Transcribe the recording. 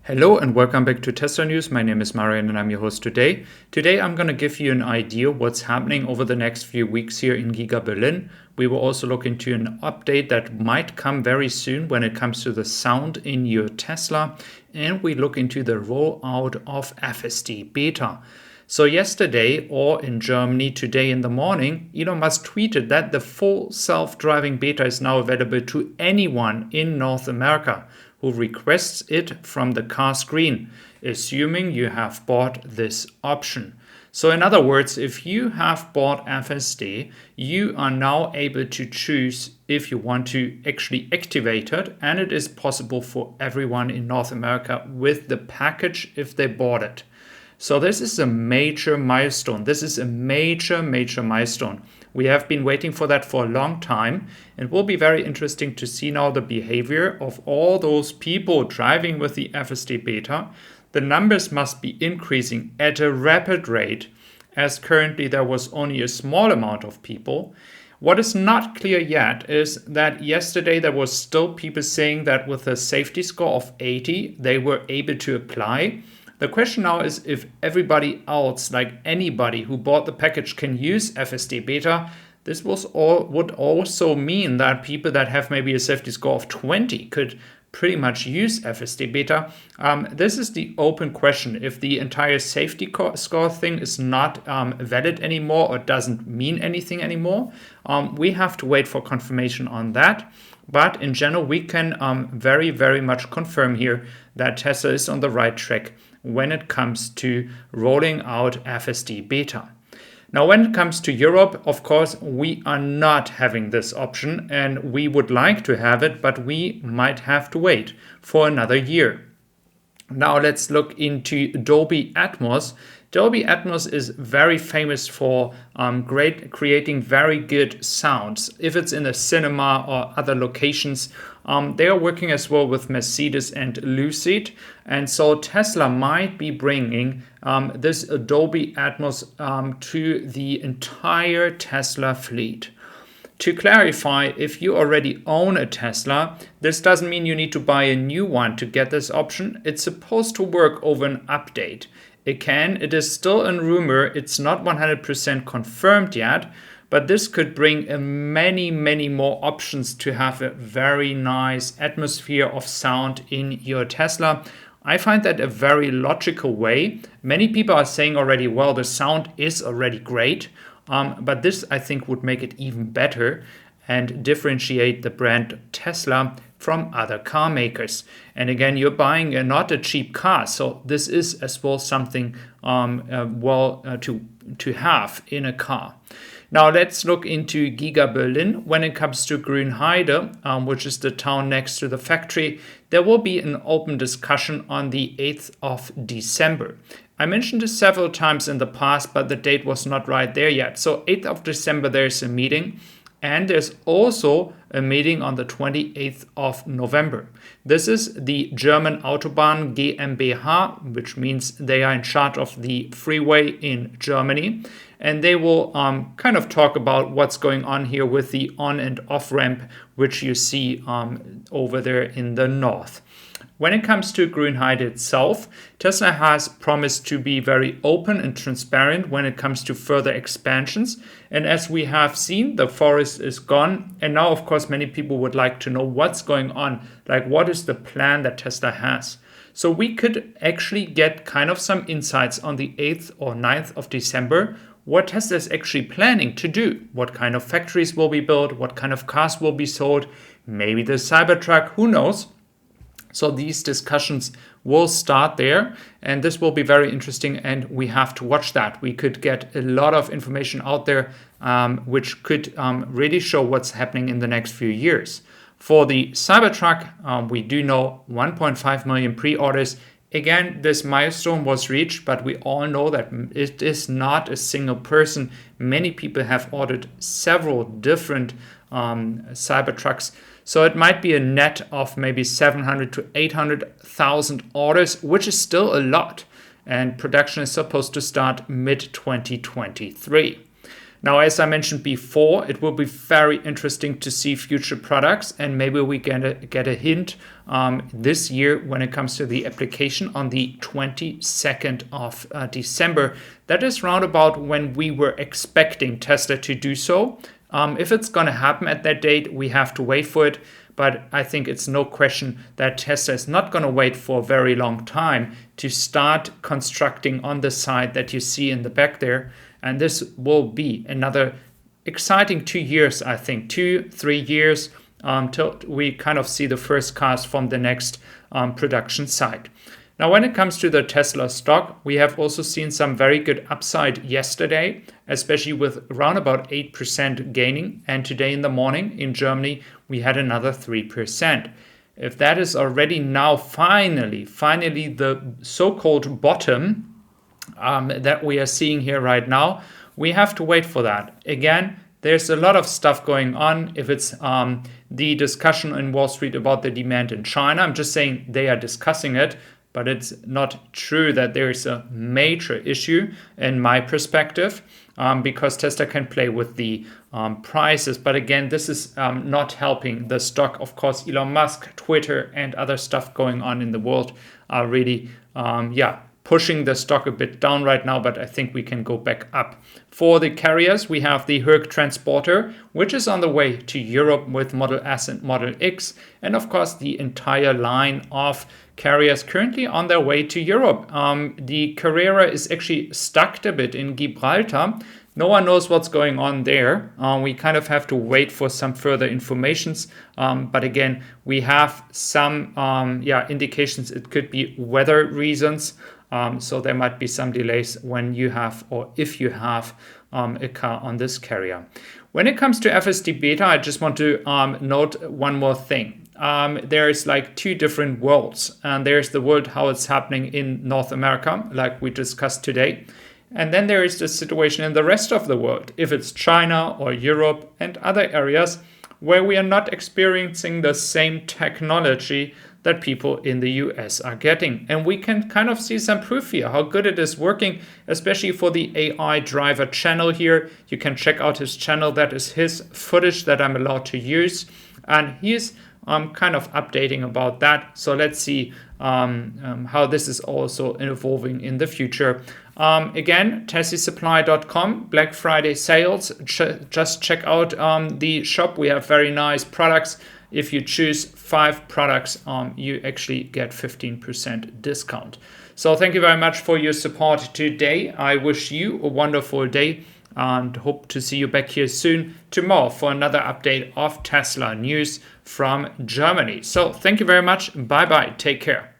Hello and welcome back to Tesla News. My name is Marian and I'm your host today. Today I'm going to give you an idea what's happening over the next few weeks here in Giga Berlin. We will also look into an update that might come very soon when it comes to the sound in your Tesla. And we look into the rollout of FSD beta. So yesterday, or in Germany today in the morning, Elon Musk tweeted that the full self-driving beta is now available to anyone in North America who requests it from the car screen, assuming you have bought this option. So in other words, if you have bought FSD, you are now able to choose if you want to actually activate it, and it is possible for everyone in North America with the package if they bought it. So this is a major milestone. This is a major milestone. We have been waiting for that for a long time. It will be very interesting to see now the behavior of all those people driving with the FSD beta. The numbers must be increasing at a rapid rate, as currently there was only a small amount of people. What is not clear yet is that yesterday there was still people saying that with a safety score of 80, they were able to apply. The question now is if everybody else, like anybody who bought the package, can use FSD beta. This would also mean that people that have maybe a safety score of 20 could pretty much use FSD beta. This is the open question. If the entire safety score thing is not valid anymore or doesn't mean anything anymore, we have to wait for confirmation on that. But in general, we can very much confirm here that Tesla is on the right track when it comes to rolling out FSD beta. Now, when it comes to Europe, of course, we are not having this option and we would like to have it, but we might have to wait for another year. Now let's look into Dolby Atmos. Dolby Atmos is very famous for creating very good sounds. If it's in a cinema or other locations, they are working as well with Mercedes and Lucid. And so Tesla might be bringing this Dolby Atmos to the entire Tesla fleet. To clarify, if you already own a Tesla, this doesn't mean you need to buy a new one to get this option. It's supposed to work over an update. It is still a rumor, it's not 100% confirmed yet, but this could bring many more options to have a very nice atmosphere of sound in your Tesla. I find that a very logical way. Many people are saying already, well, the sound is already great, but this I think would make it even better and differentiate the brand Tesla from other car makers. And again, you're buying not a cheap car, so this is as well something to have in a car. Now let's look into Giga Berlin. When it comes to Grünheide, which is the town next to the factory, there will be an open discussion on the 8th of December. I mentioned this several times in the past, but the date was not right there yet. So 8th of December, there's a meeting. And there's also a meeting on the 28th of November. This is the German Autobahn GmbH, which means they are in charge of the freeway in Germany. And they will kind of talk about what's going on here with the on and off ramp, which you see over there in the north. When it comes to Grünheide itself, Tesla has promised to be very open and transparent when it comes to further expansions. And as we have seen, the forest is gone. And now, of course, many people would like to know what's going on. Like, what is the plan that Tesla has? So we could actually get kind of some insights on the 8th or 9th of December, what Tesla is actually planning to do. What kind of factories will be built? What kind of cars will be sold? Maybe the Cybertruck, who knows? So these discussions will start there, and this will be very interesting, and we have to watch that. We could get a lot of information out there, which could really show what's happening in the next few years. For the Cybertruck, we do know 1.5 million pre-orders. Again, this milestone was reached, but we all know that it is not a single person. Many people have ordered several different Cybertrucks. So it might be a net of maybe 700 to 800,000 orders, which is still a lot. And production is supposed to start mid-2023. Now, as I mentioned before, it will be very interesting to see future products, and maybe we get a hint this year when it comes to the application on the 22nd of December. That is roundabout when we were expecting Tesla to do so. If it's going to happen at that date, we have to wait for it. But I think it's no question that Tesla is not going to wait for a very long time to start constructing on the side that you see in the back there. And this will be another exciting 2 years, I think, 2-3 years till we kind of see the first cars from the next production site. Now, when it comes to the Tesla stock, we have also seen some very good upside yesterday, especially with around about 8% gaining. And today in the morning in Germany, we had another 3%. If that is already now finally the so-called bottom that we are seeing here right now, we have to wait for that. Again, there's a lot of stuff going on. If it's the discussion in Wall Street about the demand in China, I'm just saying they are discussing it. But it's not true that there is a major issue in my perspective, because Tesla can play with the prices. But again, this is not helping the stock. Of course, Elon Musk, Twitter, and other stuff going on in the world are really, pushing the stock a bit down right now, but I think we can go back up. For the carriers, we have the Herc Transporter, which is on the way to Europe with Model S and Model X. And of course, the entire line of carriers currently on their way to Europe. The Carrera is actually stuck a bit in Gibraltar. No one knows what's going on there. We kind of have to wait for some further informations. But again, we have some indications it could be weather reasons. So there might be some delays when you have, or if you have a car on this carrier. When it comes to FSD Beta, I just want to note one more thing. There is like two different worlds. And there's the world how it's happening in North America, like we discussed today. And then there is the situation in the rest of the world, if it's China or Europe and other areas where we are not experiencing the same technology that people in the US are getting. And we can kind of see some proof here, how good it is working, especially for the AI driver channel here. You can check out his channel. That is his footage that I'm allowed to use. And he's kind of updating about that. So let's see how this is also evolving in the future. Again, TessieSupply.com, Black Friday sales. Just check out the shop. We have very nice products. If you choose 5 products, you actually get 15% discount. So thank you very much for your support today. I wish you a wonderful day and hope to see you back here soon tomorrow for another update of Tesla news from Germany. So thank you very much. Bye bye. Take care.